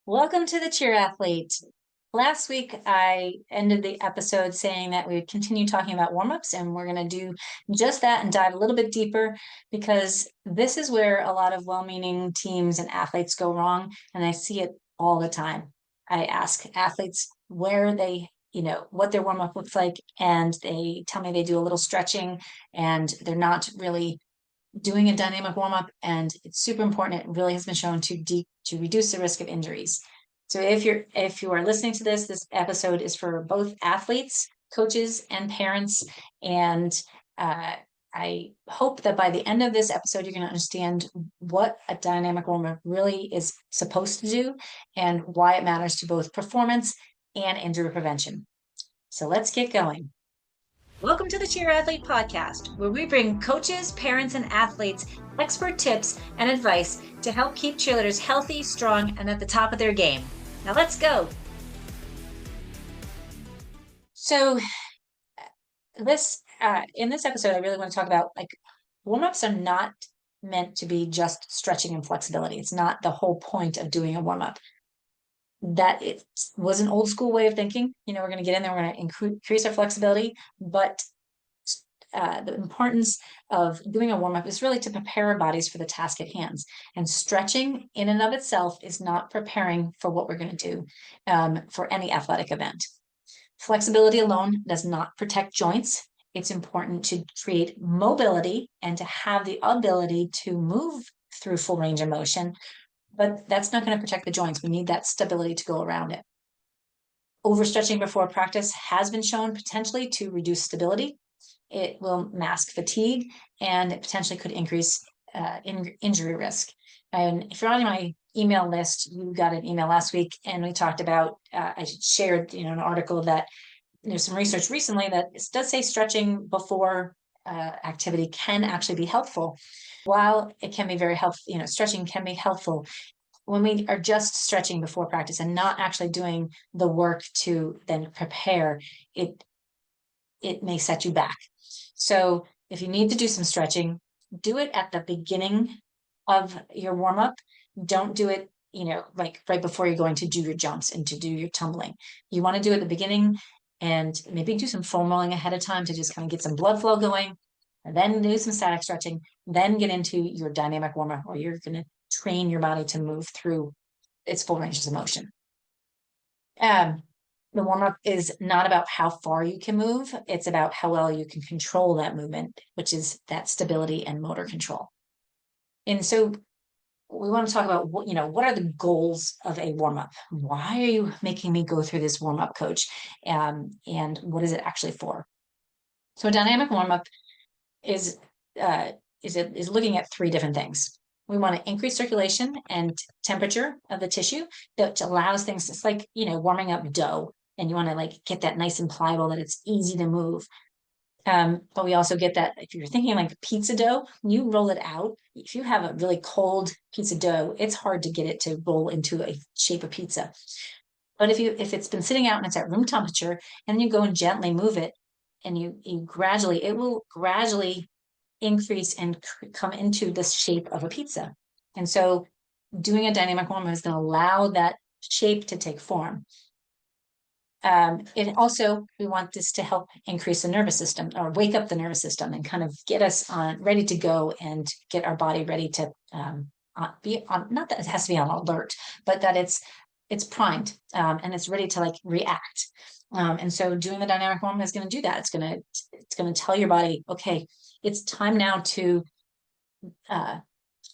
Welcome to the Cheer Athlete. Last week, I ended the episode saying that we would continue talking about warm-ups, and we're going to do just that and dive a little bit deeper because this is where a lot of well-meaning teams and athletes go wrong, and I see it all the time. I ask athletes where they, what their warm-up looks like, and they tell me they do a little stretching and they're not really doing a dynamic warm-up, and it's super important. It really has been shown to reduce the risk of injuries. So if you are listening to this episode is for both athletes, coaches, and parents. And I hope that by the end of this episode, you're going to understand what a dynamic warm-up really is supposed to do and why it matters to both performance and injury prevention. So let's get going. Welcome to the Cheer Athlete Podcast, where we bring coaches, parents, and athletes expert tips and advice to help keep cheerleaders healthy, strong, and at the top of their game. Now let's go. So in this episode, I really want to talk about warm-ups are not meant to be just stretching and flexibility. It's not the whole point of doing a warm-up. That it was an old school way of thinking. We're going to get in there, we're going to increase our flexibility, but the importance of doing a warm-up is really to prepare our bodies for the task at hand. And stretching in and of itself is not preparing for what we're going to do for any athletic event. Flexibility alone does not protect joints. It's important to create mobility and to have the ability to move through full range of motion, but that's not going to protect the joints. We need that stability to go around it. Overstretching before practice has been shown potentially to reduce stability. It will mask fatigue, and it potentially could increase injury risk. And if you're on my email list, you got an email last week, and we talked about, I shared an article that there's some research recently that does say stretching before activity can actually be helpful. While it can be very helpful, stretching can be helpful. When we are just stretching before practice and not actually doing the work to then prepare, it may set you back. So if you need to do some stretching, do it at the beginning of your warm-up. Don't do it, right before you're going to do your jumps and to do your tumbling. You want to do it at the beginning and maybe do some foam rolling ahead of time to just kind of get some blood flow going, and then do some static stretching, then get into your dynamic warm-up, where you're going to train your body to move through its full ranges of motion. The warm-up is not about how far you can move. It's about how well you can control that movement, which is that stability and motor control. And so we want to talk about what are the goals of a warm-up? Why are you making me go through this warm-up, coach? And what is it actually for? So a dynamic warm-up is looking at three different things. We want to increase circulation and temperature of the tissue that allows things. It's like, warming up dough, and you want to get that nice and pliable, that it's easy to move. But we also get that if you're thinking like pizza dough, you roll it out. If you have a really cold pizza dough, it's hard to get it to roll into a shape of pizza. But if it's been sitting out and it's at room temperature, and then you go and gently move it, and it will gradually increase and come into the shape of a pizza. And so doing a dynamic warm-up is going to allow that shape to take form. It also, we want this to help increase the nervous system, or wake up the nervous system, and kind of get us ready to go and get our body ready to be on, not that it has to be on alert, but that it's primed and it's ready to react. And so doing the dynamic warm is going to do that. It's going to tell your body, okay, it's time now to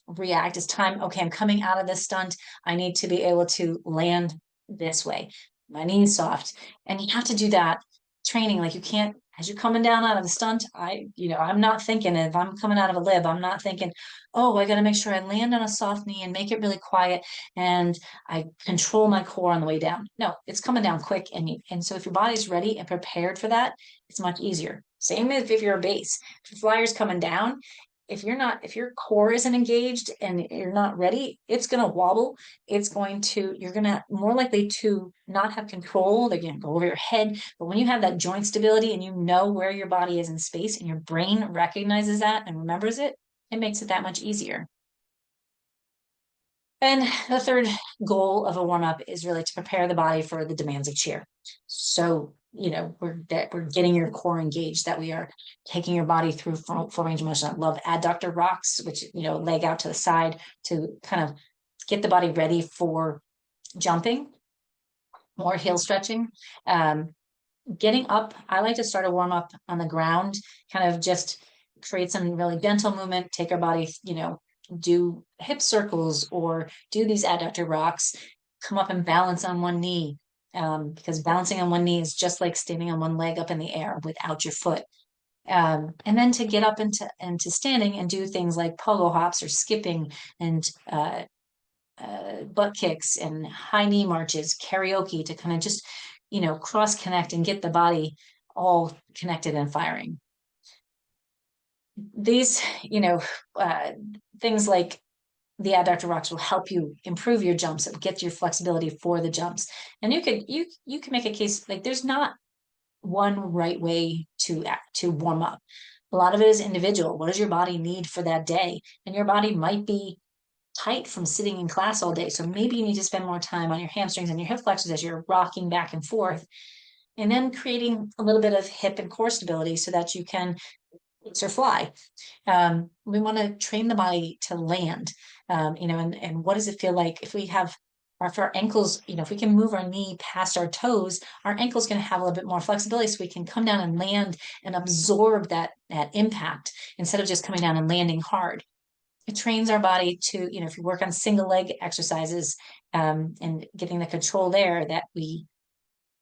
react. It's time. Okay, I'm coming out of this stunt. I need to be able to land this way. My knee's soft, and you have to do that training. You can't, as you're coming down out of the stunt, I'm not thinking, if I'm coming out of a lib, I'm not thinking, oh, I got to make sure I land on a soft knee and make it really quiet, and I control my core on the way down. No, it's coming down quick. And so if your body's ready and prepared for that, it's much easier. Same as if you're a base. If your flyer's coming down, if your core isn't engaged and you're not ready, it's going to wobble. You're going to more likely to not have control. They're going to go over your head. But when you have that joint stability and you know where your body is in space, and your brain recognizes that and remembers it, it makes it that much easier. And the third goal of a warm up is really to prepare the body for the demands of cheer. So, we're getting your core engaged, that we are taking your body through full range of motion. I love adductor rocks, which, leg out to the side to kind of get the body ready for jumping or heel stretching. Um, Getting up, I like to start a warm up on the ground, kind of just create some really gentle movement, take our body, do hip circles or do these adductor rocks, come up and balance on one knee. Because balancing on one knee is just like standing on one leg up in the air without your foot. And then to get up into standing and do things like pogo hops or skipping and butt kicks and high knee marches, karaoke, to kind of just, cross connect and get the body all connected and firing. These, things like the adductor rocks will help you improve your jumps and get your flexibility for the jumps. And you can make a case like there's not one right way to warm up. A lot of it is individual. What does your body need for that day? And your body might be tight from sitting in class all day. So maybe you need to spend more time on your hamstrings and your hip flexors as you're rocking back and forth. And then creating a little bit of hip and core stability so that you can or fly. We want to train the body to land, and what does it feel like if we have if our ankles, if we can move our knee past our toes, our ankle's going to have a little bit more flexibility so we can come down and land and absorb that impact instead of just coming down and landing hard. It trains our body to, if you work on single leg exercises, and getting the control there,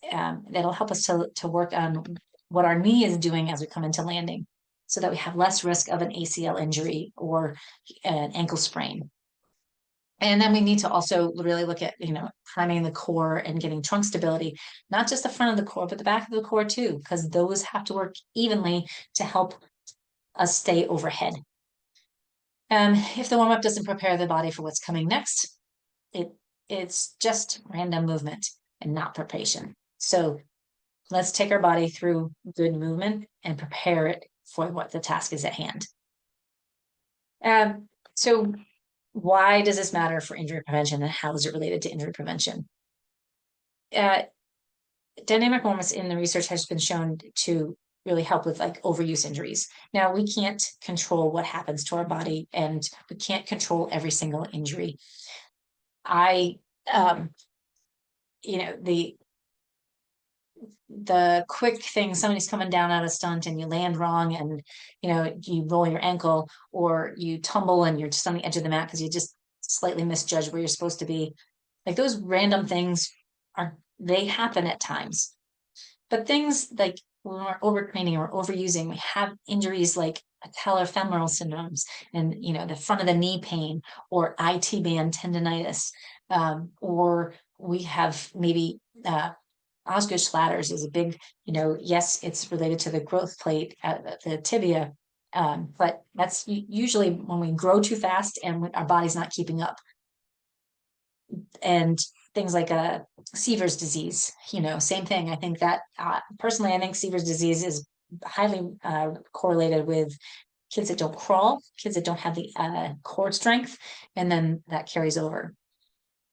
that'll help us to work on what our knee is doing as we come into landing so that we have less risk of an ACL injury or an ankle sprain. And then we need to also really look at, priming the core and getting trunk stability, not just the front of the core, but the back of the core too, because those have to work evenly to help us stay overhead. If the warm up doesn't prepare the body for what's coming next, it's just random movement and not preparation. So let's take our body through good movement and prepare it for what the task is at hand. So why does this matter for injury prevention, and how is it related to injury prevention? Dynamic warm-ups in the research has been shown to really help with like overuse injuries. Now, we can't control what happens to our body, and we can't control every single injury. The quick thing, somebody's coming down at a stunt and you land wrong and, you roll your ankle, or you tumble and you're just on the edge of the mat because you just slightly misjudged where you're supposed to be. Like those random things they happen at times. But things like when we're overtraining or overusing, we have injuries like patellofemoral syndromes and, the front of the knee pain, or IT band tendonitis, or we have maybe Osgood-Schlatters is a big, yes, it's related to the growth plate at the tibia, but that's usually when we grow too fast and our body's not keeping up. And things like Seaver's disease, same thing. I think that personally, I think Seaver's disease is highly correlated with kids that don't crawl, kids that don't have the core strength, and then that carries over.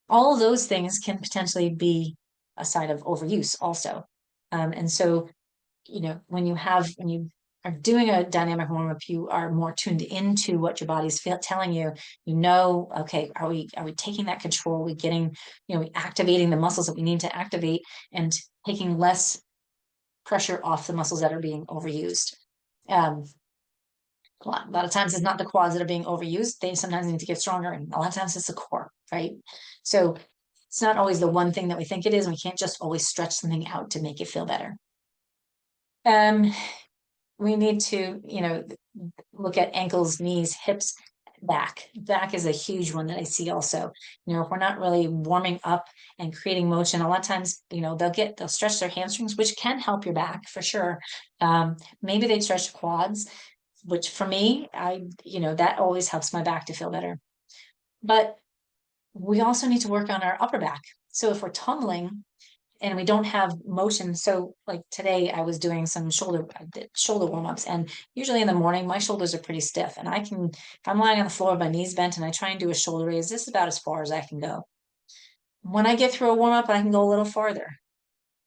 All of those things can potentially be a sign of overuse also. And so, when you are doing a dynamic warm-up, you are more tuned into what your body's telling you. Okay, are we taking that control? Are we getting, we activating the muscles that we need to activate and taking less pressure off the muscles that are being overused. A lot of times it's not the quads that are being overused. They sometimes need to get stronger, and a lot of times it's the core, right? So it's not always the one thing that we think it is, and we can't just always stretch something out to make it feel better. We need to, look at ankles, knees, hips, back. Back is a huge one that I see also. If we're not really warming up and creating motion, a lot of times, they'll stretch their hamstrings, which can help your back for sure. Maybe they stretch quads, which for me, that always helps my back to feel better. But we also need to work on our upper back. So if we're tumbling and we don't have motion. So like today I was doing some shoulder warm-ups, and usually in the morning my shoulders are pretty stiff, and if I'm lying on the floor with my knees bent and I try and do a shoulder raise, this is about as far as I can go. When I get through a warm-up, I can go a little farther.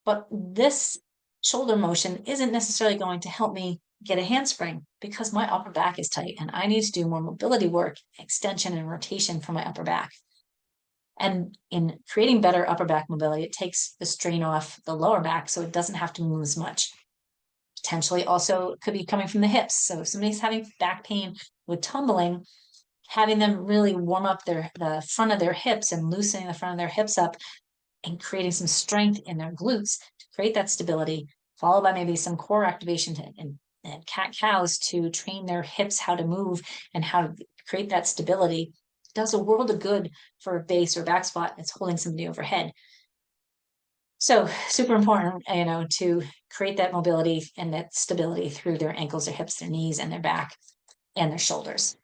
But this shoulder motion isn't necessarily going to help me get a handspring because my upper back is tight and I need to do more mobility work, extension and rotation for my upper back. And in creating better upper back mobility, it takes the strain off the lower back so it doesn't have to move as much. Potentially also could be coming from the hips. So if somebody's having back pain with tumbling, having them really warm up the front of their hips and loosening the front of their hips up and creating some strength in their glutes to create that stability, followed by maybe some core activation and cat cows to train their hips how to move and how to create that stability, does a world of good for a base or back spot that's holding somebody overhead. So super important, to create that mobility and that stability through their ankles, their hips, their knees, and their back and their shoulders.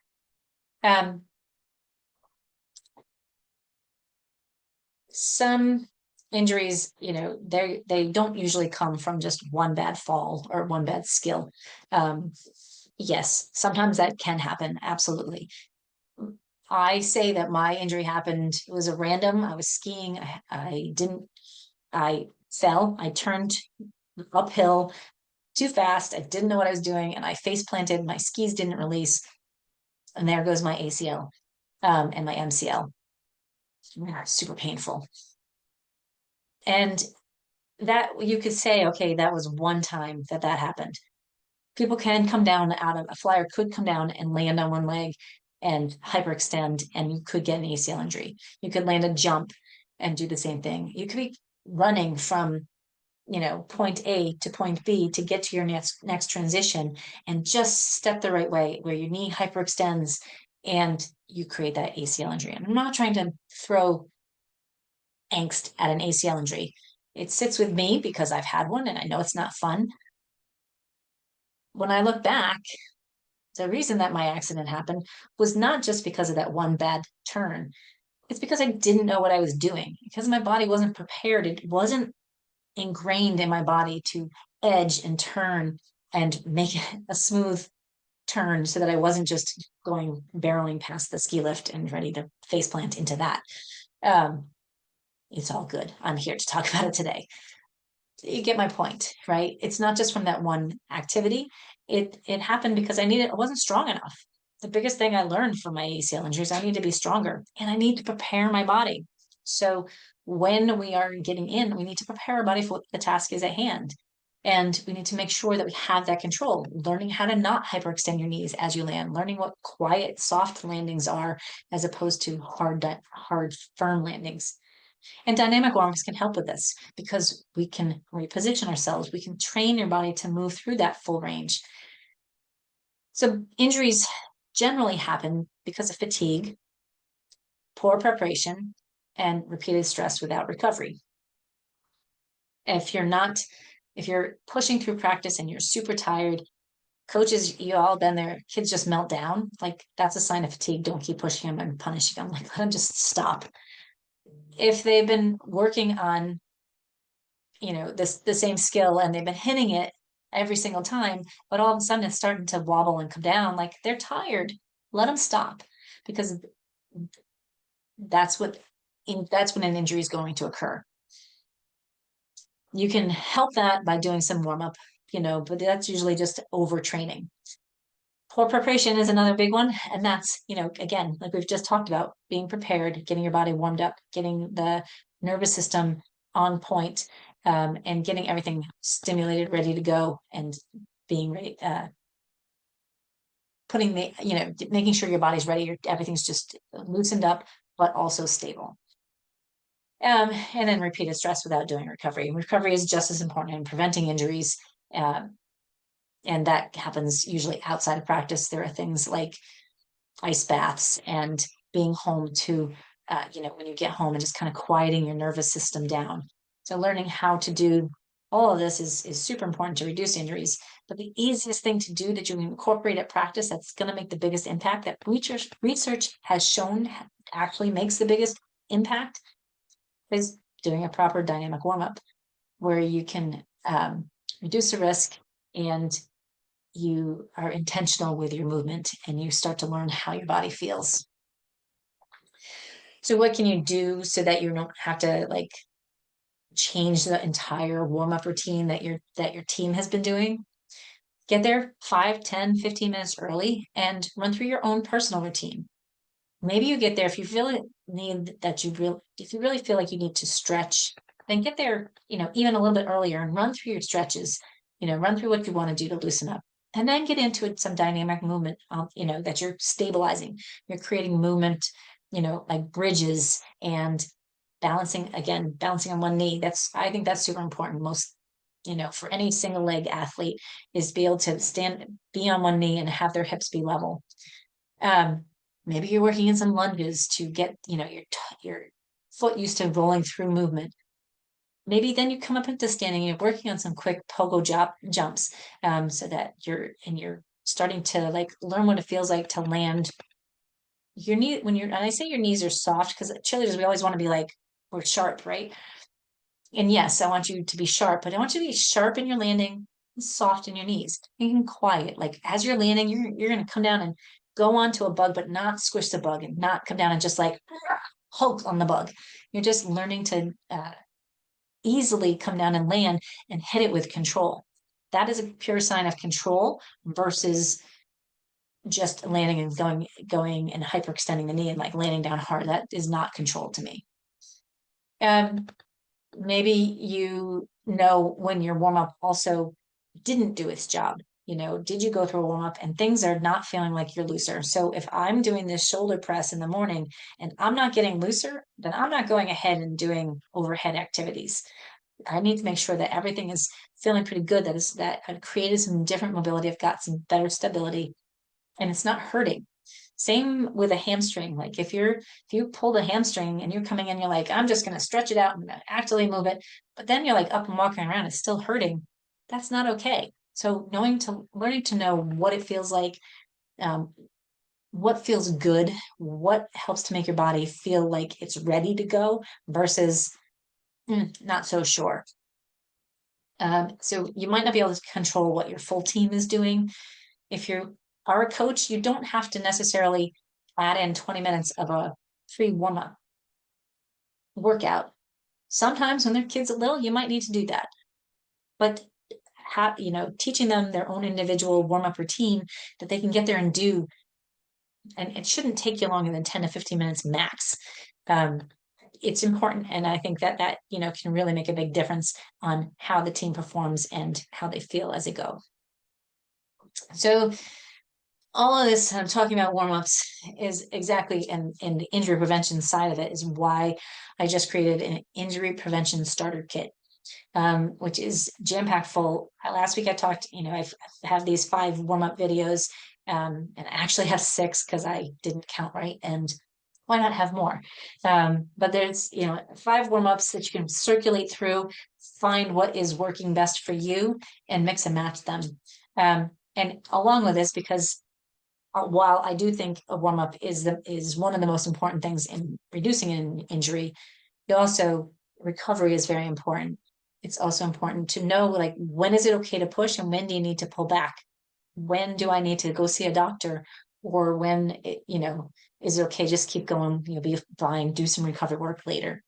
Some injuries, they don't usually come from just one bad fall or one bad skill. Yes, sometimes that can happen, absolutely. I say that my injury happened, it was a random, I was skiing, I fell, I turned uphill too fast, I didn't know what I was doing, and I face planted, my skis didn't release, and there goes my ACL and my MCL. Super painful. And that you could say, okay, that was one time that happened. People can come down out of a flyer, could come down and land on one leg and hyperextend, and you could get an ACL injury. You could land a jump and do the same thing. You could be running from, point A to point B to get to your next transition and just step the right way where your knee hyperextends and you create that ACL injury. And I'm not trying to throw angst at an ACL injury. It sits with me because I've had one and I know it's not fun. When I look back, the reason that my accident happened was not just because of that one bad turn. It's because I didn't know what I was doing, because my body wasn't prepared. It wasn't ingrained in my body to edge and turn and make a smooth turn so that I wasn't just going barreling past the ski lift and ready to face plant into that. It's all good. I'm here to talk about it today. You get my point, right? It's not just from that one activity. It happened because I wasn't strong enough. The biggest thing I learned from my ACL injuries, I need to be stronger and I need to prepare my body. So when we are getting in, we need to prepare our body for what the task is at hand. And we need to make sure that we have that control, learning how to not hyperextend your knees as you land, learning what quiet, soft landings are as opposed to hard, firm landings. And dynamic warm-ups can help with this because we can reposition ourselves. We can train your body to move through that full range. So injuries generally happen because of fatigue, poor preparation, and repeated stress without recovery. If you're pushing through practice and you're super tired, coaches, you all been there, kids just melt down. Like that's a sign of fatigue. Don't keep pushing them and punishing them. Like let them just stop. If they've been working on the same skill and they've been hitting it every single time, but all of a sudden it's starting to wobble and come down, like they're tired, let them stop, because that's when an injury is going to occur. You can help that by doing some warm-up, but that's usually just overtraining. Poor preparation is another big one, and that's, again, like we've just talked about, being prepared, getting your body warmed up, getting the nervous system on point, and getting everything stimulated, ready to go, and being ready, making sure your body's ready, everything's just loosened up, but also stable. And then repeated stress without doing recovery. Recovery is just as important in preventing injuries. And that happens usually outside of practice. There are things like ice baths and being home to, when you get home and just kind of quieting your nervous system down. So learning how to do all of this is super important to reduce injuries. But the easiest thing to do that you can incorporate at practice that's going to make the biggest impact, that research has shown actually makes the biggest impact, is doing a proper dynamic warm-up. where you can reduce the risk, and you are intentional with your movement, and you start to learn how your body feels. So what can you do so that you don't have to like change the entire warm-up routine that your team has been doing? Get there 5, 10, 15 minutes early and run through your own personal routine. Maybe you get there if you really need that if you really feel like you need to stretch, then get there, even a little bit earlier and run through your stretches, run through what you want to do to loosen up. And then get into it, some dynamic movement, that you're stabilizing. You're creating movement, like bridges and balancing on one knee. I think that's super important. Most, for any single leg athlete is be able to be on one knee and have their hips be level. Um, Maybe you're working in some lunges to get, your foot used to rolling through movement. Maybe then you come up into standing and you're working on some quick pogo jumps, so that you're starting to like learn what it feels like to land your knee and I say your knees are soft because cheerleaders, we always want to be like, we're sharp, right? And yes, I want you to be sharp, but I want you to be sharp in your landing, soft in your knees, and quiet. Like as you're landing, you're going to come down and go onto a bug, but not squish the bug, and not come down and just like Hulk on the bug. You're just learning to easily come down and land and hit it with control. That is a pure sign of control versus just landing and going and hyperextending the knee and like landing down hard. That is not control to me. Maybe when your warm up also didn't do its job. Did you go through a warm up and things are not feeling like you're looser? So if I'm doing this shoulder press in the morning and I'm not getting looser, then I'm not going ahead and doing overhead activities. I need to make sure that everything is feeling pretty good. That I've created some different mobility. I've got some better stability, and it's not hurting. Same with a hamstring. Like if you pull the hamstring and you're coming in, you're like, I'm just going to stretch it out and actively move it, but then you're like up and walking around, it's still hurting. That's not okay. So learning to know what it feels like, what feels good, what helps to make your body feel like it's ready to go versus not so sure. So you might not be able to control what your full team is doing. If you are a coach, you don't have to necessarily add in 20 minutes of a free warm-up workout. Sometimes when their kids are little, you might need to do that. But teaching them their own individual warm-up routine that they can get there and do, and it shouldn't take you longer than 10 to 15 minutes max. It's important, and I think that can really make a big difference on how the team performs and how they feel as they go. So all of this I'm talking about warm-ups is exactly in the injury prevention side of it is why I just created an injury prevention starter kit, which is jam-packed full. Last week I talked, I have these 5 warm-up videos, and I actually have 6 because I didn't count right, and why not have more? But there's 5 warm-ups that you can circulate through, find what is working best for you, and mix and match them. And along with this, because while I do think a warm up is one of the most important things in reducing an injury, recovery is very important. It's also important to know, like, when is it okay to push and when do you need to pull back? When do I need to go see a doctor? Or when is it okay, just keep going, be fine, do some recovery work later.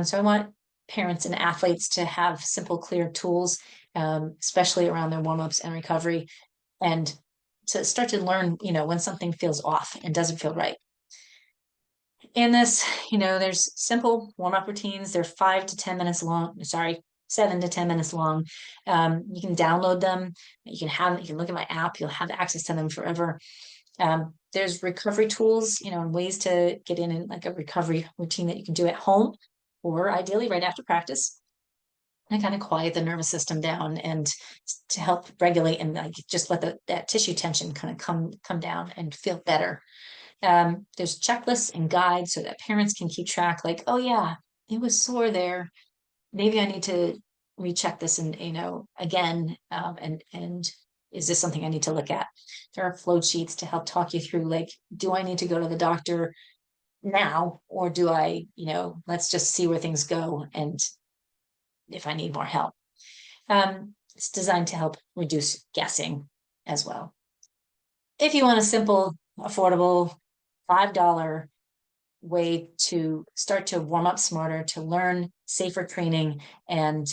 So I want parents and athletes to have simple, clear tools, especially around their warm-ups and recovery, and to start to learn, when something feels off and doesn't feel right. In this, there's simple warm-up routines. They're 5 to 10 minutes long. Sorry, 7 to 10 minutes long. You can download them. You can look at my app. You'll have access to them forever. There's recovery tools, and ways to get in like a recovery routine that you can do at home, or ideally right after practice, and kind of quiet the nervous system down and to help regulate and like just let that tissue tension kind of come down and feel better. There's checklists and guides so that parents can keep track, like, oh yeah, it was sore there. Maybe I need to recheck this and again, and is this something I need to look at? There are flow sheets to help talk you through, like, do I need to go to the doctor now, or do I, let's just see where things go and if I need more help. It's designed to help reduce guessing as well. If you want a simple, affordable, $5 way to start to warm up smarter, to learn safer training, and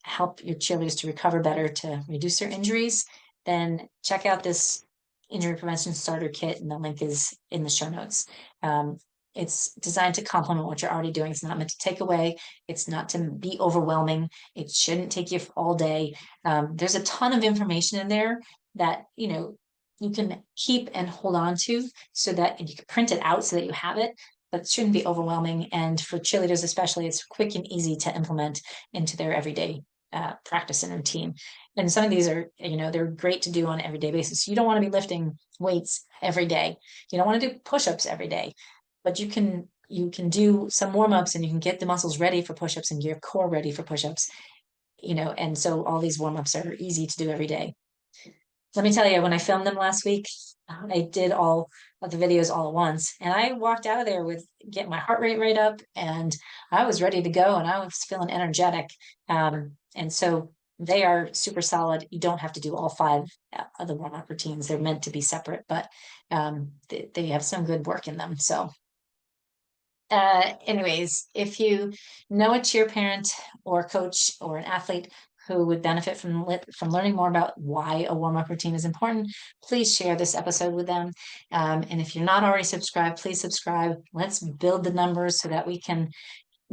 help your cheerleaders to recover better, to reduce their injuries, then check out this injury prevention starter kit, and the link is in the show notes. It's designed to complement what you're already doing. It's not meant to take away. It's not to be overwhelming. It shouldn't take you all day. There's a ton of information in there that you can keep and hold on to, so that you can print it out so that you have it, but it shouldn't be overwhelming. And for cheerleaders especially, it's quick and easy to implement into their everyday practice and routine. And some of these are, they're great to do on an everyday basis. You don't want to be lifting weights every day. You don't want to do push-ups every day, but you can do some warm-ups, and you can get the muscles ready for push-ups and your core ready for push-ups, and so all these warm-ups are easy to do every day. Let me tell you, when I filmed them last week, I did all of the videos all at once, and I walked out of there with getting my heart rate right up, and I was ready to go, and I was feeling energetic. And so they are super solid. You don't have to do all 5 of the warm-up routines. They're meant to be separate, but they have some good work in them. So anyways, if you know a cheer parent or coach or an athlete who would benefit from learning more about why a warm-up routine is important, please share this episode with them. And if you're not already subscribed, please subscribe. Let's build the numbers so that we can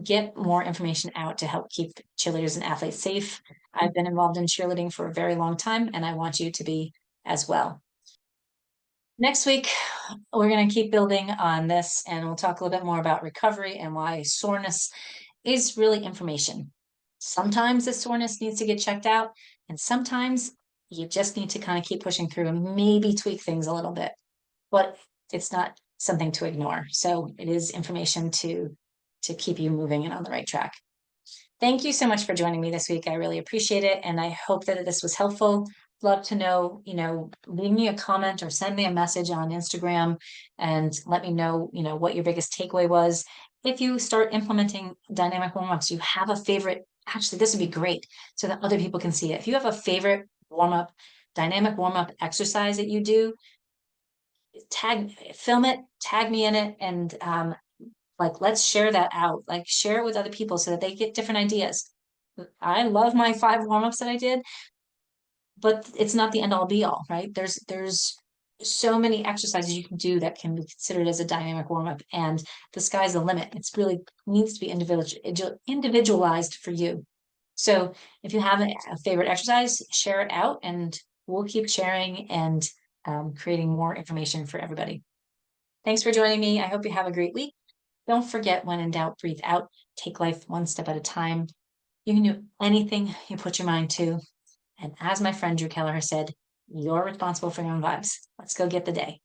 get more information out to help keep cheerleaders and athletes safe. I've been involved in cheerleading for a very long time, and I want you to be as well. Next week, we're going to keep building on this, and we'll talk a little bit more about recovery and why soreness is really information. Sometimes the soreness needs to get checked out, and sometimes you just need to kind of keep pushing through and maybe tweak things a little bit, but it's not something to ignore. So it is information to keep you moving and on the right track. Thank you so much for joining me this week. I really appreciate it, and I hope that this was helpful. Love to know, leave me a comment or send me a message on Instagram and let me know, what your biggest takeaway was. If you start implementing dynamic warm-ups, you have a favorite, actually, this would be great so that other people can see it. If you have a favorite warm-up, dynamic warm-up exercise that you do, film it, tag me in it, and let's share that out. Share it with other people so that they get different ideas. I love my 5 warm-ups that I did, but it's not the end all be all, right? There's so many exercises you can do that can be considered as a dynamic warm-up, and the sky's the limit. It's really needs to be individualized for you. So if you have a favorite exercise, share it out, and we'll keep sharing and creating more information for everybody. Thanks for joining me. I hope you have a great week. Don't forget, when in doubt, breathe out. Take life one step at a time. You can do anything you put your mind to. And as my friend Drew Keller said, you're responsible for your own vibes. Let's go get the day.